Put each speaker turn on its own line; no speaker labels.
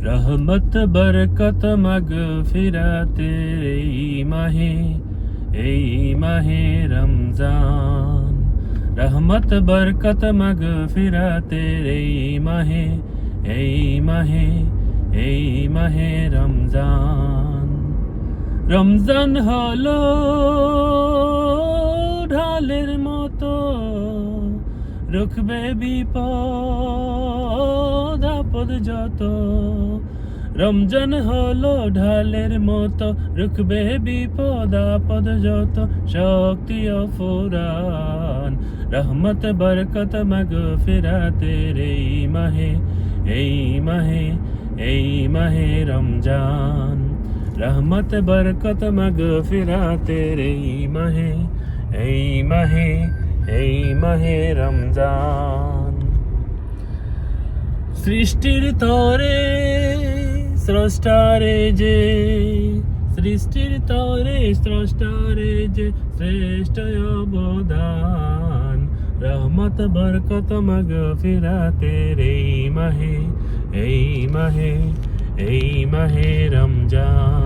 रहमत बरकत मगफिरतेर এই মাহে রমজান। रहमत बरकत मगफिरतेर এই মাহে রমজান। রমজান হলো ঢালের মতো, রুখবে বিপদ আপদ যত। রমজান হলো ঢালের মতো, রুখবে বিপদ আপদ যত। শক্তি ও ফুরান, রহমত বরকত মাগফিরাতের এই মাহে রমজান। রহমত বরকত মাগফিরাতের এই মাহে রমজান। সৃষ্টির তরে স্রষ্টারে যে শ্রেষ্ঠ অবদান। রহমত বরকত মাগফিরাতের এই মাহে রমজান।